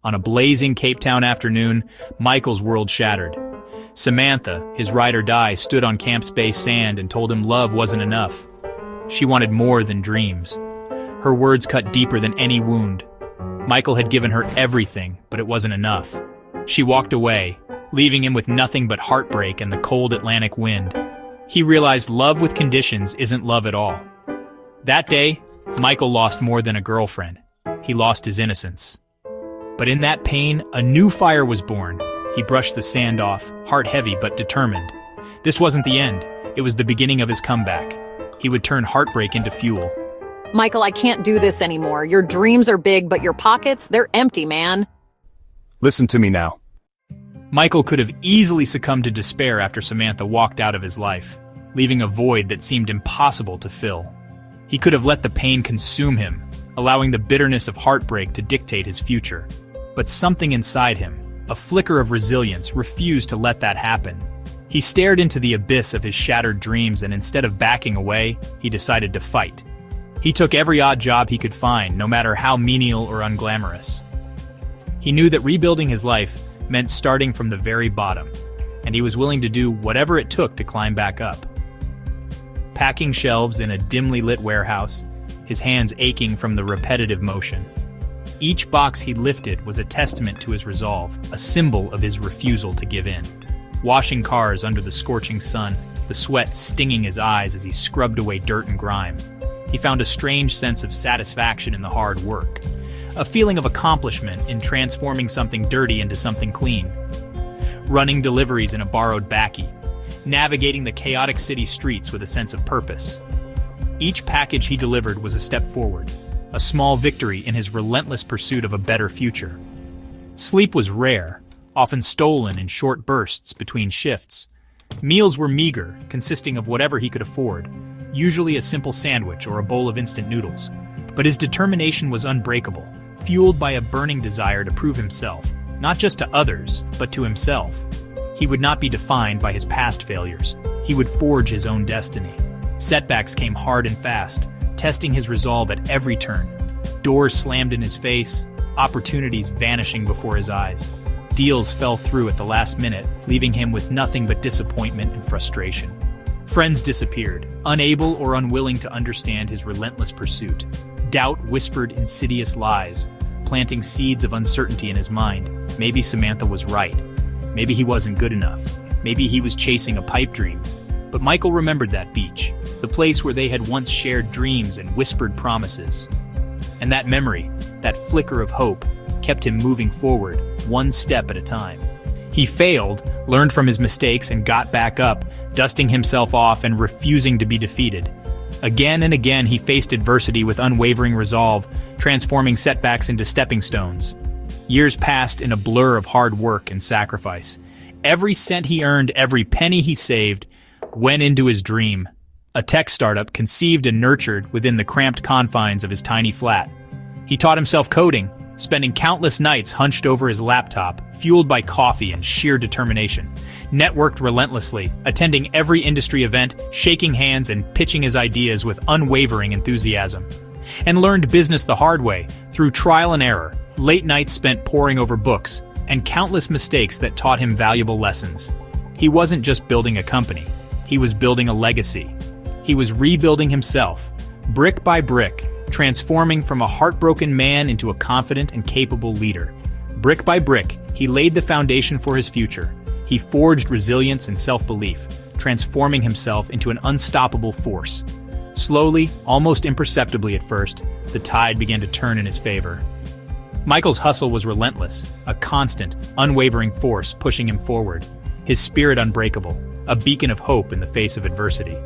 On a blazing Cape Town afternoon, Michael's world shattered. Samantha, his ride or die, stood on Camp Space sand and told him love wasn't enough. She wanted more than dreams. Her words cut deeper than any wound. Michael had given her everything, but it wasn't enough. She walked away, leaving him with nothing but heartbreak and the cold Atlantic wind. He realized love with conditions isn't love at all. That day, Michael lost more than a girlfriend. He lost his innocence. But in that pain, a new fire was born. He brushed the sand off, heart heavy but determined. This wasn't the end. It was the beginning of his comeback. He would turn heartbreak into fuel. Michael, I can't do this anymore. Your dreams are big, but your pockets, they're empty, man. Listen to me now. Michael could have easily succumbed to despair after Samantha walked out of his life, leaving a void that seemed impossible to fill. He could have let the pain consume him, allowing the bitterness of heartbreak to dictate his future. But something inside him, a flicker of resilience, refused to let that happen. He stared into the abyss of his shattered dreams, and instead of backing away, he decided to fight. He took every odd job he could find, no matter how menial or unglamorous. He knew that rebuilding his life meant starting from the very bottom, and he was willing to do whatever it took to climb back up. Packing shelves in a dimly lit warehouse, his hands aching from the repetitive motion. Each box he lifted was a testament to his resolve, a symbol of his refusal to give in. Washing cars under the scorching sun, the sweat stinging his eyes as he scrubbed away dirt and grime. He found a strange sense of satisfaction in the hard work, a feeling of accomplishment in transforming something dirty into something clean. Running deliveries in a borrowed bakkie, navigating the chaotic city streets with a sense of purpose. Each package he delivered was a step forward, a small victory in his relentless pursuit of a better future. Sleep was rare, often stolen in short bursts between shifts. Meals were meager, consisting of whatever he could afford, usually a simple sandwich or a bowl of instant noodles. But his determination was unbreakable, fueled by a burning desire to prove himself, not just to others, but to himself. He would not be defined by his past failures. He would forge his own destiny. Setbacks came hard and fast, testing his resolve at every turn. Doors slammed in his face, opportunities vanishing before his eyes. Deals fell through at the last minute, leaving him with nothing but disappointment and frustration. Friends disappeared, unable or unwilling to understand his relentless pursuit. Doubt whispered insidious lies, planting seeds of uncertainty in his mind. Maybe Samantha was right. Maybe he wasn't good enough. Maybe he was chasing a pipe dream. But Michael remembered that beach, the place where they had once shared dreams and whispered promises. And that memory, that flicker of hope, kept him moving forward, one step at a time. He failed, learned from his mistakes, and got back up, dusting himself off and refusing to be defeated. Again and again he faced adversity with unwavering resolve, transforming setbacks into stepping stones. Years passed in a blur of hard work and sacrifice. Every cent he earned, every penny he saved, went into his dream, a tech startup conceived and nurtured within the cramped confines of his tiny flat. He taught himself coding, spending countless nights hunched over his laptop, fueled by coffee and sheer determination. Networked relentlessly, attending every industry event, shaking hands and pitching his ideas with unwavering enthusiasm. And learned business the hard way, through trial and error, late nights spent poring over books, and countless mistakes that taught him valuable lessons. He wasn't just building a company, he was building a legacy. He was rebuilding himself, brick by brick, transforming from a heartbroken man into a confident and capable leader. Brick by brick, he laid the foundation for his future. He forged resilience and self-belief, transforming himself into an unstoppable force. Slowly, almost imperceptibly at first, the tide began to turn in his favor. Michael's hustle was relentless, a constant, unwavering force pushing him forward, his spirit unbreakable, a beacon of hope in the face of adversity.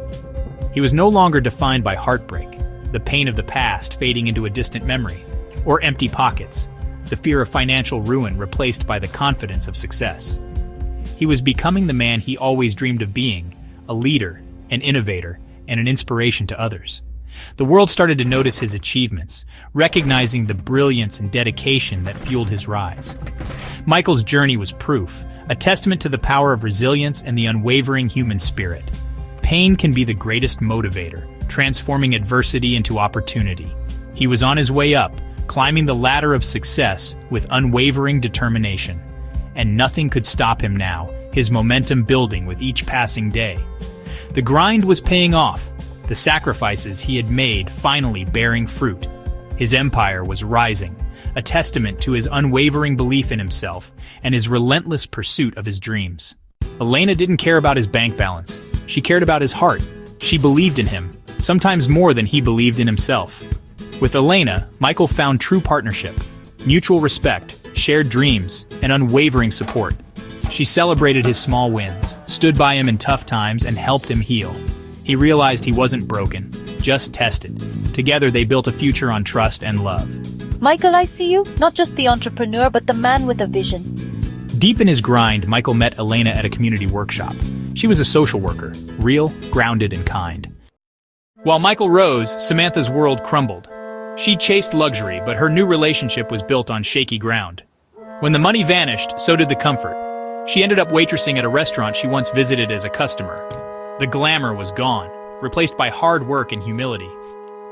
He was no longer defined by heartbreak, the pain of the past fading into a distant memory, or empty pockets, the fear of financial ruin replaced by the confidence of success. He was becoming the man he always dreamed of being, a leader, an innovator, and an inspiration to others. The world started to notice his achievements, recognizing the brilliance and dedication that fueled his rise. Michael's journey was proof, a testament to the power of resilience and the unwavering human spirit. Pain can be the greatest motivator, transforming adversity into opportunity. He was on his way up, climbing the ladder of success with unwavering determination. And nothing could stop him now, his momentum building with each passing day. The grind was paying off, the sacrifices he had made finally bearing fruit. His empire was rising, a testament to his unwavering belief in himself and his relentless pursuit of his dreams. Elena didn't care about his bank balance. She cared about his heart. She believed in him, sometimes more than he believed in himself. With Elena, Michael found true partnership, mutual respect, shared dreams, and unwavering support. She celebrated his small wins, stood by him in tough times, and helped him heal. He realized he wasn't broken, just tested. Together they built a future on trust and love. Michael, I see you, not just the entrepreneur, but the man with a vision. Deep in his grind, Michael met Elena at a community workshop. She was a social worker, real, grounded, and kind. While Michael rose, Samantha's world crumbled. She chased luxury, but her new relationship was built on shaky ground. When the money vanished, so did the comfort. She ended up waitressing at a restaurant she once visited as a customer. The glamour was gone, replaced by hard work and humility.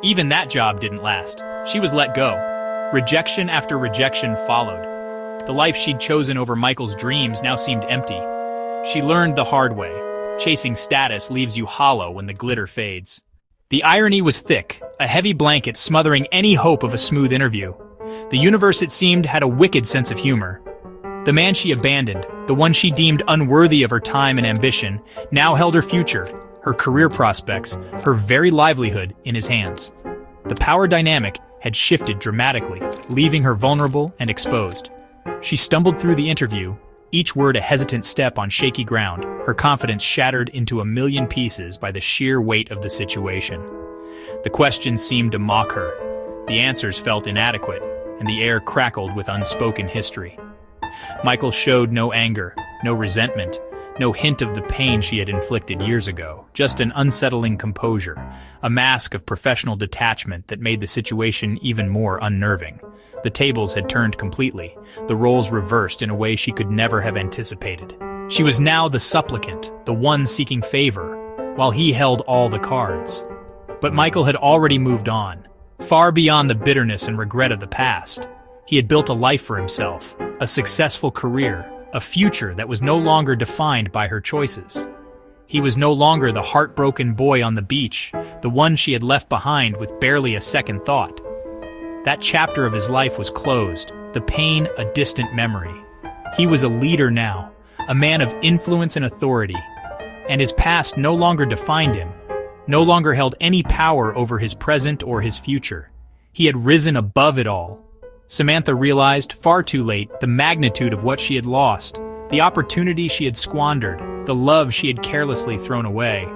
Even that job didn't last. She was let go. Rejection after rejection followed. The life she'd chosen over Michael's dreams now seemed empty. She learned the hard way. Chasing status leaves you hollow when the glitter fades. The irony was thick, a heavy blanket smothering any hope of a smooth interview. The universe, it seemed, had a wicked sense of humor. The man she abandoned, the one she deemed unworthy of her time and ambition, now held her future, her career prospects, her very livelihood in his hands. The power dynamic had shifted dramatically, leaving her vulnerable and exposed. She stumbled through the interview, each word a hesitant step on shaky ground, her confidence shattered into a million pieces by the sheer weight of the situation. The questions seemed to mock her. The answers felt inadequate, and the air crackled with unspoken history. Michael showed no anger, no resentment, no hint of the pain she had inflicted years ago, just an unsettling composure, a mask of professional detachment that made the situation even more unnerving. The tables had turned completely, the roles reversed in a way she could never have anticipated. She was now the supplicant, the one seeking favor, while he held all the cards. But Michael had already moved on, far beyond the bitterness and regret of the past. He had built a life for himself, a successful career, a future that was no longer defined by her choices. He was no longer the heartbroken boy on the beach, the one she had left behind with barely a second thought. That chapter of his life was closed, the pain a distant memory. He was a leader now, a man of influence and authority, and his past no longer defined him, no longer held any power over his present or his future. He had risen above it all. Samantha realized, far too late, the magnitude of what she had lost, the opportunity she had squandered, the love she had carelessly thrown away.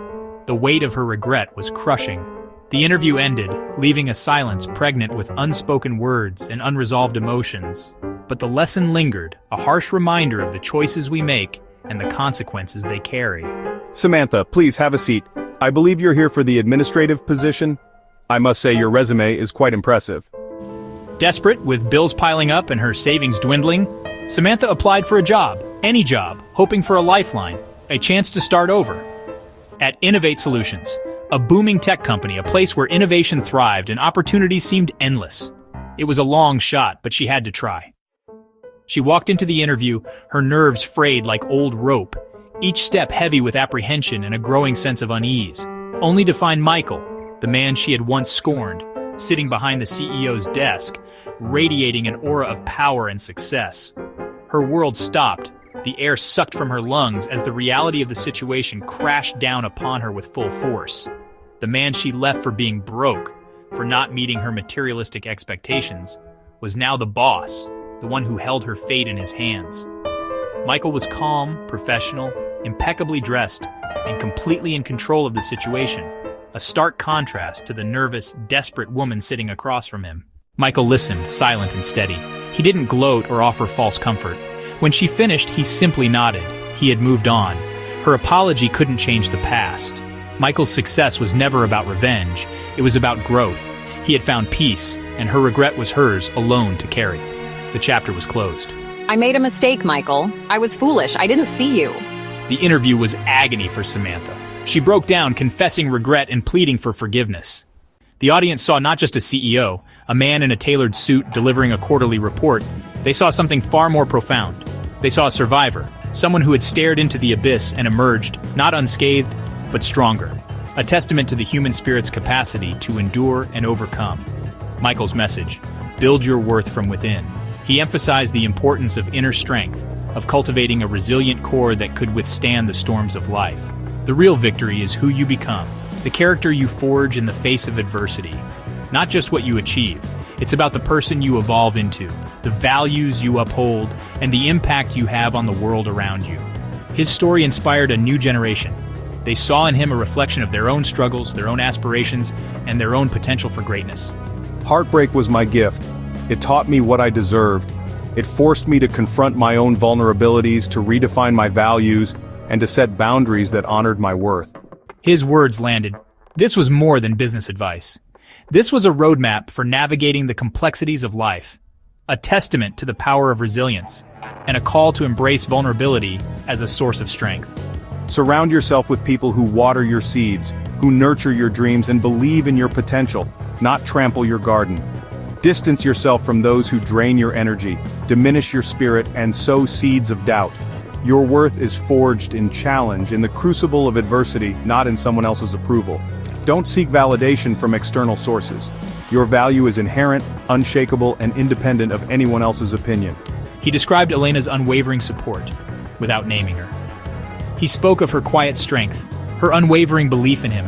The weight of her regret was crushing. The interview ended, leaving a silence pregnant with unspoken words and unresolved emotions. But the lesson lingered, a harsh reminder of the choices we make and the consequences they carry. Samantha, please have a seat. I believe you're here for the administrative position. I must say your resume is quite impressive. Desperate, with bills piling up and her savings dwindling, Samantha applied for a job, any job, hoping for a lifeline, a chance to start over. At Innovate Solutions, a booming tech company, a place where innovation thrived and opportunities seemed endless. It was a long shot, but she had to try. She walked into the interview, her nerves frayed like old rope, each step heavy with apprehension and a growing sense of unease, only to find Michael, the man she had once scorned, sitting behind the CEO's desk, radiating an aura of power and success. Her world stopped, the air sucked from her lungs as the reality of the situation crashed down upon her with full force. The man she left for being broke, for not meeting her materialistic expectations, was now the boss, the one who held her fate in his hands. Michael was calm, professional, impeccably dressed, and completely in control of the situation, a stark contrast to the nervous, desperate woman sitting across from him. Michael listened, silent and steady. He didn't gloat or offer false comfort. When she finished, he simply nodded. He had moved on. Her apology couldn't change the past. Michael's success was never about revenge. It was about growth. He had found peace, and her regret was hers alone to carry. The chapter was closed. I made a mistake, Michael. I was foolish. I didn't see you. The interview was agony for Samantha. She broke down, confessing regret and pleading for forgiveness. The audience saw not just a CEO, a man in a tailored suit delivering a quarterly report. They saw something far more profound. They saw a survivor, someone who had stared into the abyss and emerged, not unscathed, but stronger. A testament to the human spirit's capacity to endure and overcome. Michael's message: build your worth from within. He emphasized the importance of inner strength, of cultivating a resilient core that could withstand the storms of life. The real victory is who you become, the character you forge in the face of adversity. Not just what you achieve, it's about the person you evolve into, the values you uphold, and the impact you have on the world around you. His story inspired a new generation. They saw in him a reflection of their own struggles, their own aspirations, and their own potential for greatness. Heartbreak was my gift. It taught me what I deserved. It forced me to confront my own vulnerabilities, to redefine my values, and to set boundaries that honored my worth. His words landed. This was more than business advice. This was a roadmap for navigating the complexities of life, a testament to the power of resilience, and a call to embrace vulnerability as a source of strength. Surround yourself with people who water your seeds, who nurture your dreams and believe in your potential, not trample your garden. Distance yourself from those who drain your energy, diminish your spirit, and sow seeds of doubt. Your worth is forged in challenge, in the crucible of adversity, not in someone else's approval. Don't seek validation from external sources. Your value is inherent, unshakable, and independent of anyone else's opinion. He described Elena's unwavering support, without naming her. He spoke of her quiet strength, her unwavering belief in him,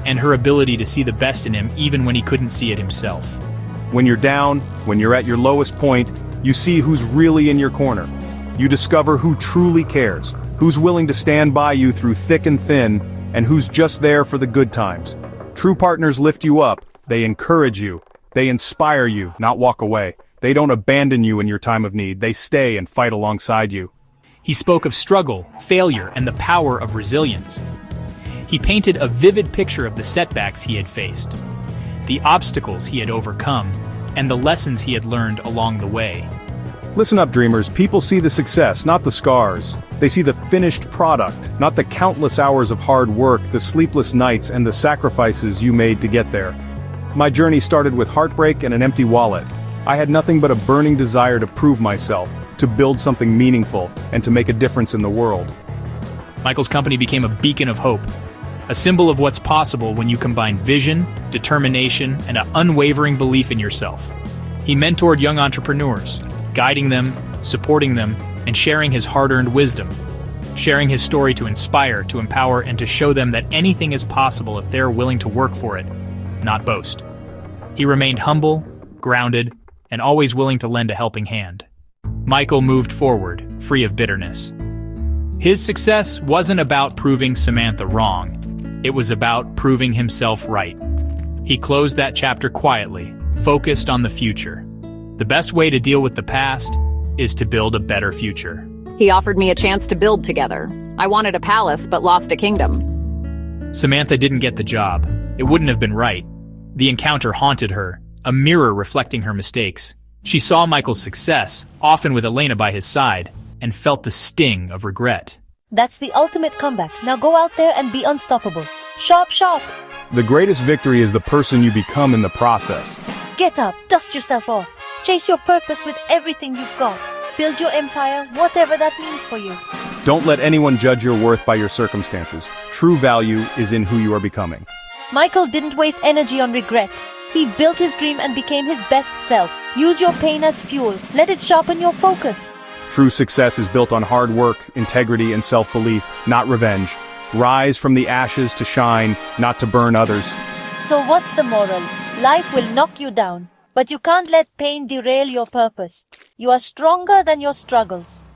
and her ability to see the best in him even when he couldn't see it himself. When you're down, when you're at your lowest point, you see who's really in your corner. You discover who truly cares, who's willing to stand by you through thick and thin, and who's just there for the good times. True partners lift you up, they encourage you, they inspire you, not walk away. They don't abandon you in your time of need, they stay and fight alongside you. He spoke of struggle, failure, and the power of resilience. He painted a vivid picture of the setbacks he had faced, the obstacles he had overcome, and the lessons he had learned along the way. Listen up, dreamers. People see the success, not the scars. They see the finished product, not the countless hours of hard work, the sleepless nights, and the sacrifices you made to get there. My journey started with heartbreak and an empty wallet. I had nothing but a burning desire to prove myself, to build something meaningful, and to make a difference in the world. Michael's company became a beacon of hope, a symbol of what's possible when you combine vision, determination, and an unwavering belief in yourself. He mentored young entrepreneurs, guiding them, supporting them, and sharing his hard-earned wisdom, sharing his story to inspire, to empower, and to show them that anything is possible if they're willing to work for it, not boast. He remained humble, grounded, and always willing to lend a helping hand. Michael moved forward, free of bitterness. His success wasn't about proving Samantha wrong. It was about proving himself right. He closed that chapter quietly, focused on the future. The best way to deal with the past is to build a better future. He offered me a chance to build together. I wanted a palace, but lost a kingdom. Samantha didn't get the job. It wouldn't have been right. The encounter haunted her, a mirror reflecting her mistakes. She saw Michael's success, often with Elena by his side, and felt the sting of regret. That's the ultimate comeback. Now go out there and be unstoppable. Sharp, sharp. The greatest victory is the person you become in the process. Get up, dust yourself off. Chase your purpose with everything you've got. Build your empire, whatever that means for you. Don't let anyone judge your worth by your circumstances. True value is in who you are becoming. Michael didn't waste energy on regret. He built his dream and became his best self. Use your pain as fuel. Let it sharpen your focus. True success is built on hard work, integrity, and self-belief, not revenge. Rise from the ashes to shine, not to burn others. So what's the moral? Life will knock you down, but you can't let pain derail your purpose. You are stronger than your struggles.